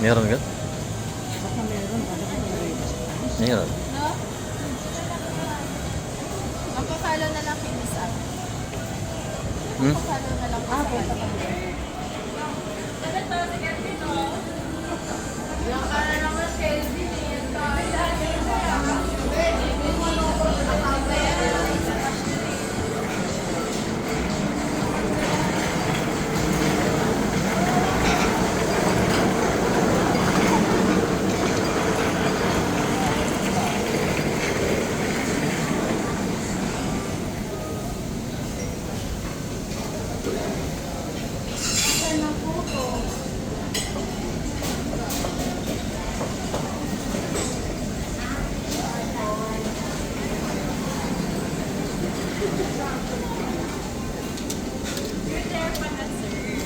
Meron ka? Baka meron. Ano ko meron? Meron. No? Magpapalo na lang kay Miss Ab. Hmm? Magpapalo na lang po sa kanya. Yung para lang ng Kelvin eh.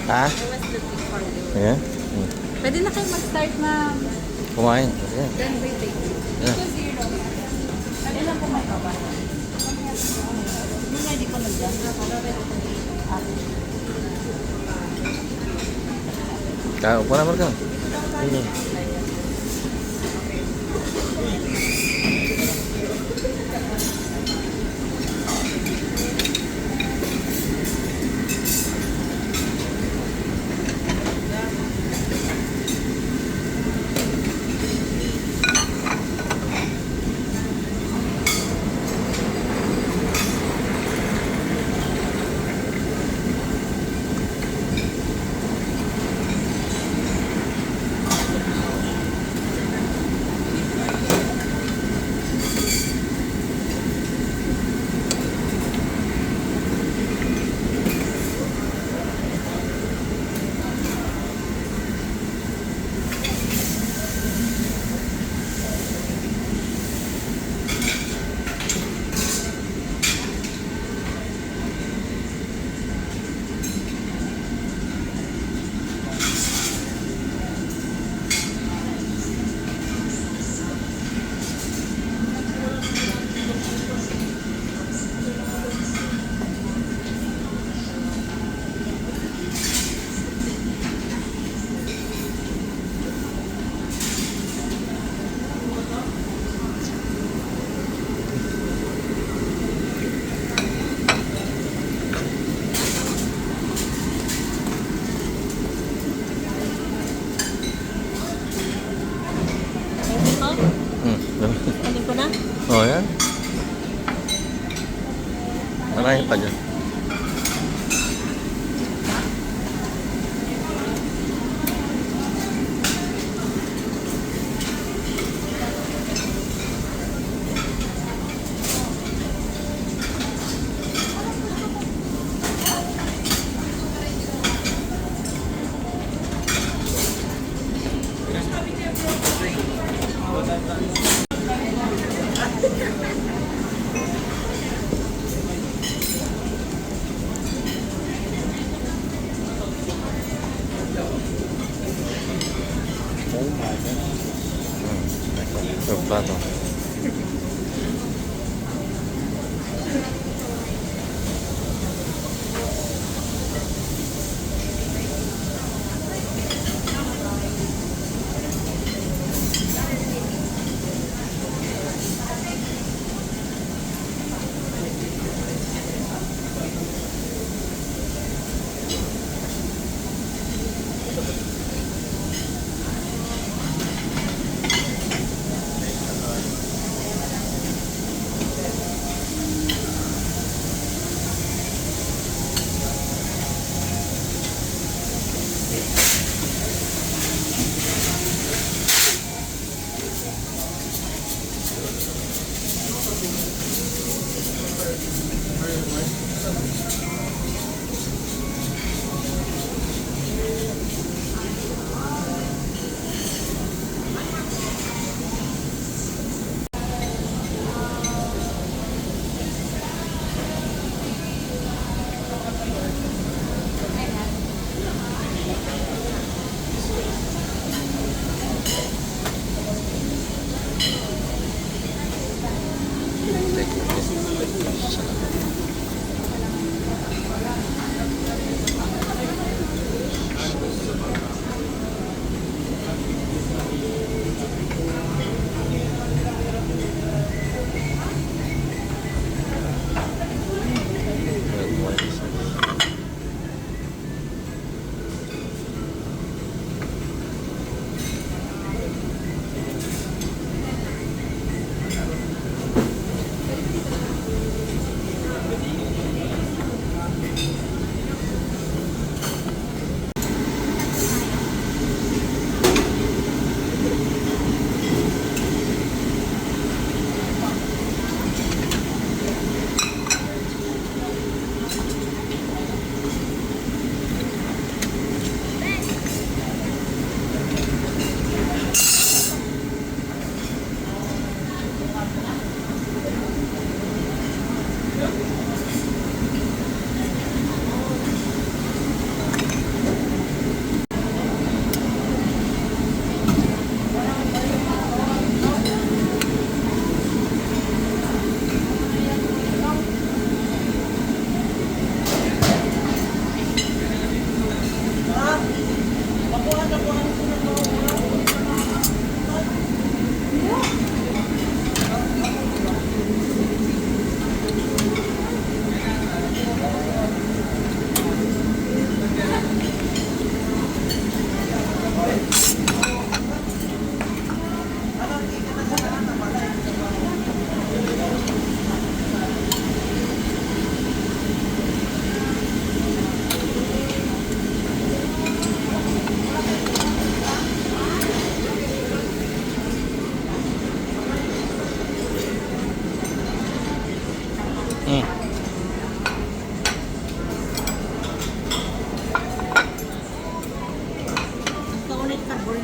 Ha? I was looking for you. Ayan. Hmm. Pwede na kayo mag-start, ma'am. Kumain. Ayan. Then waiting. Ayan. 2-0. Ilan po may baba? Yung nga di ko nag-dyan. Upo naman ka. Sige. Kunin ko na? Oh, yan. Marami pa dyan. Yung plato.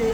Ano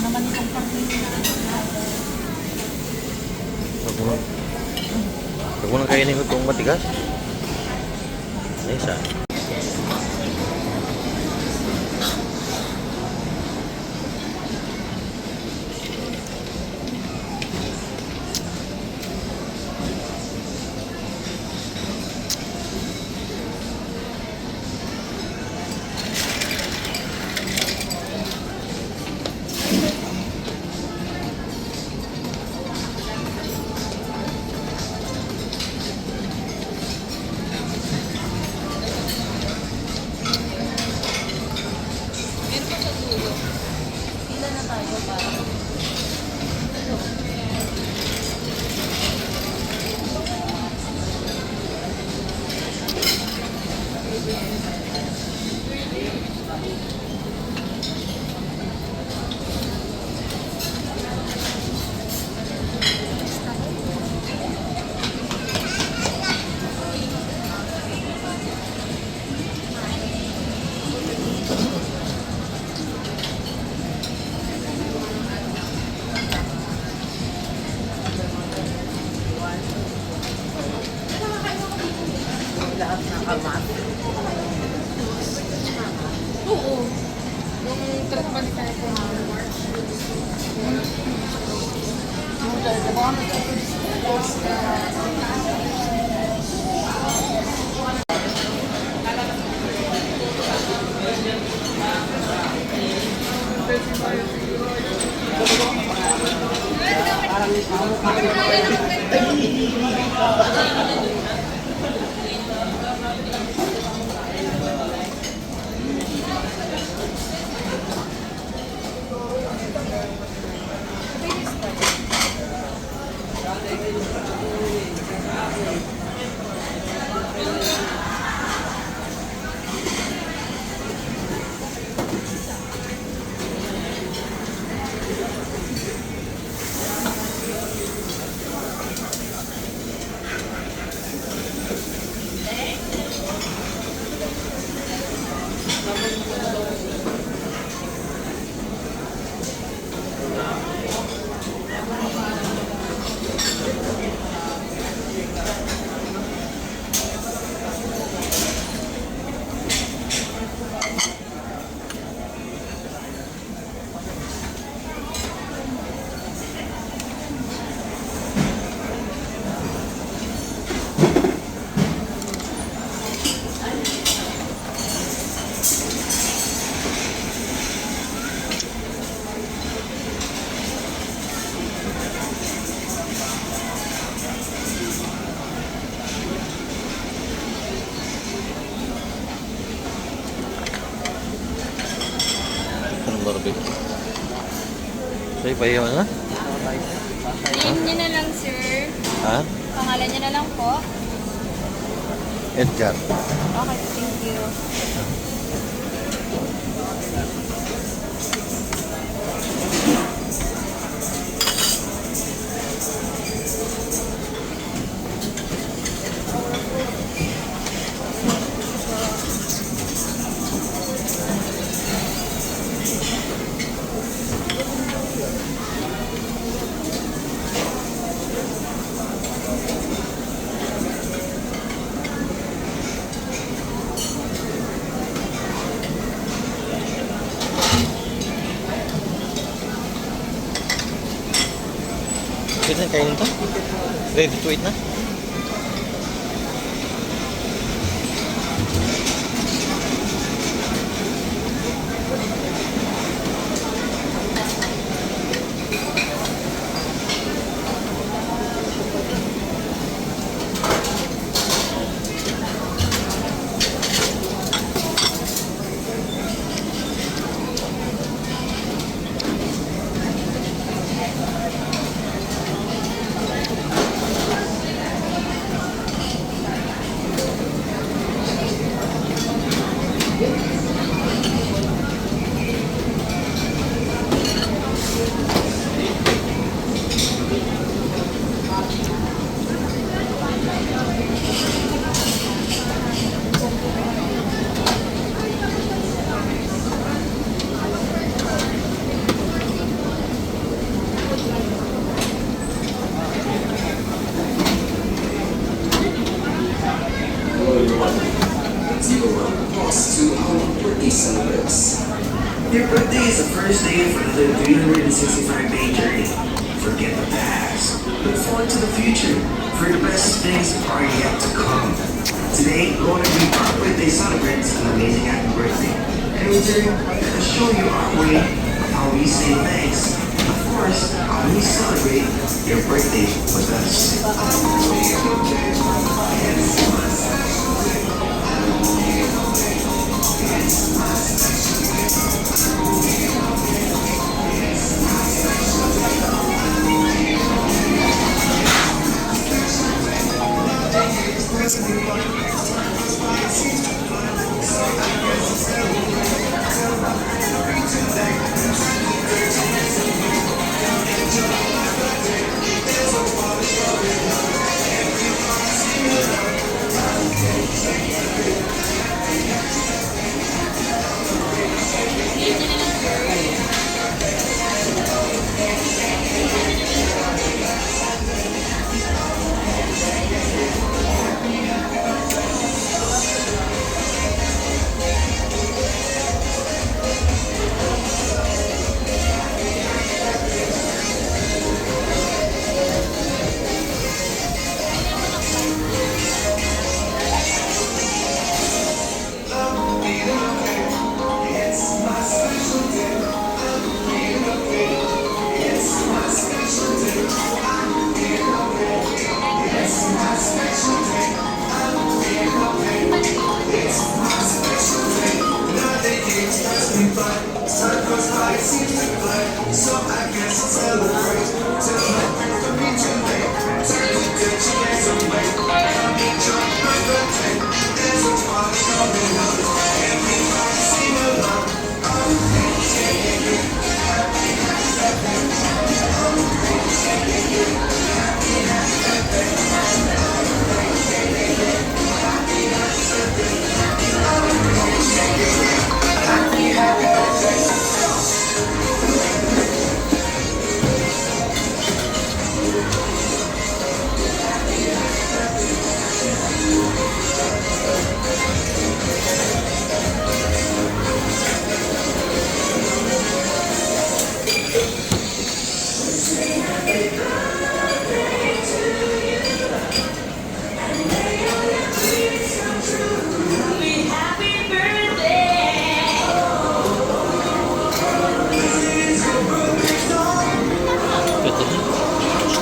naman itong pang-clean? Huwag mo nang kainin itong matigas. Isa. Meron pa sa dulo. Pila na tayo para. Lahat ng kamat. Oo. Yung trip pa ni tayo po barbecue. So, ipahiyaw na? Name niyo na lang, sir. Ha? Pangalan niyo na lang po. Edgar. Okay, thank you. Pwede na kainin to? Ready to eat na? To our birthday celebrants. Your birthday is the first day of another 365-day journey. Forget the past. Look forward to the future, for the best things are yet to come. Today, we're going to give our birthday celebrants an amazing happy birthday. And in turn, let's show you our way of how we say thanks. And of course, how we celebrate your birthday with us.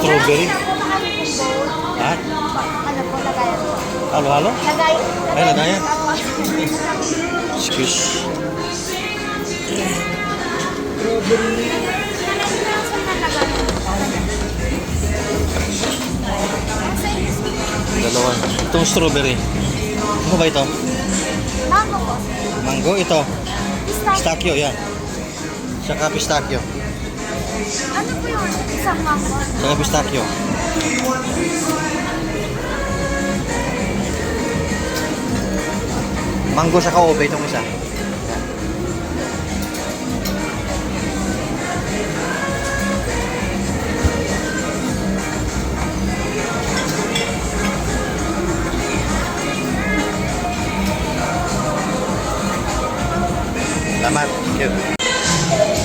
Strawberry? Ha? Ano po, lagayan po. Halo-halo? Lagay. Ay, lagayan. Excuse. Dalawa. Itong strawberry. Ano ba ito? Mango po. Mango? Ito. Pistachio. Pistachio, yan. Saka pistachio. Ano po yun? Isang mango. Saka pistachio. Mango saka ube itong isa. Salamat. Thank you.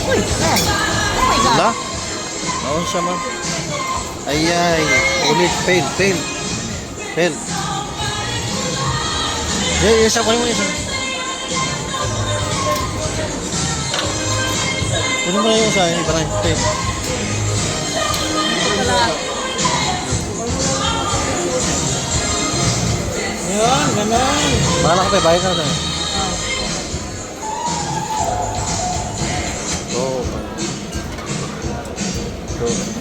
Uy, yan. Oh my God. Hala? Naon siya man. Ay, ay. Ulit. Fail, fail. Fail. Isa ko yung isa. Ano ba yung isa? Yung parang fail. Yun, ganun. Bahala ka pa, bayad ka na tayo. Go. Go.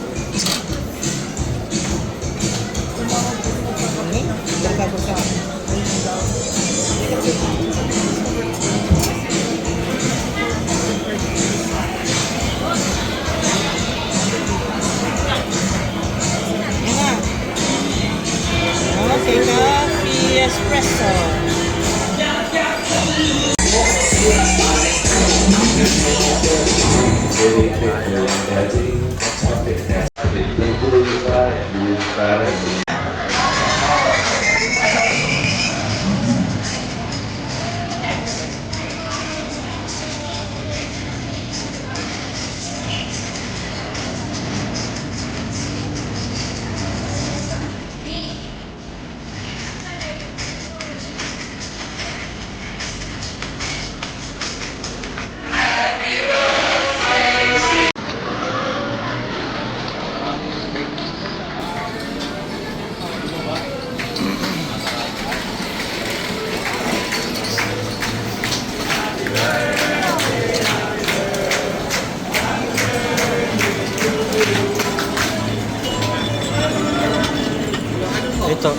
Lagay ko sa... Okay, coffee espresso. Ito.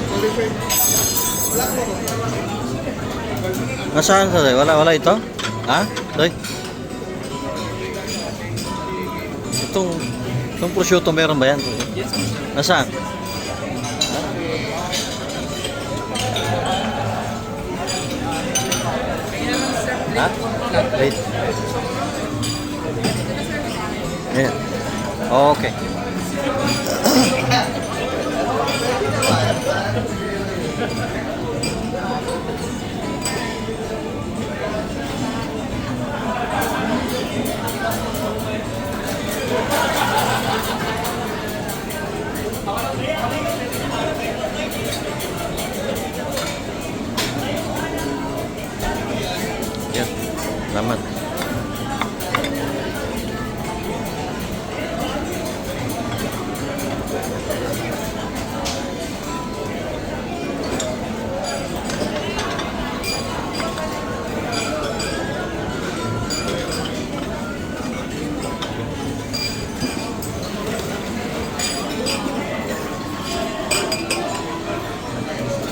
Nasaan sa Doy? Wala ito? Ha? Doy? Itong prosciutto meron ba yan? Nasaan? Ha? Wait. Ayan. Okay.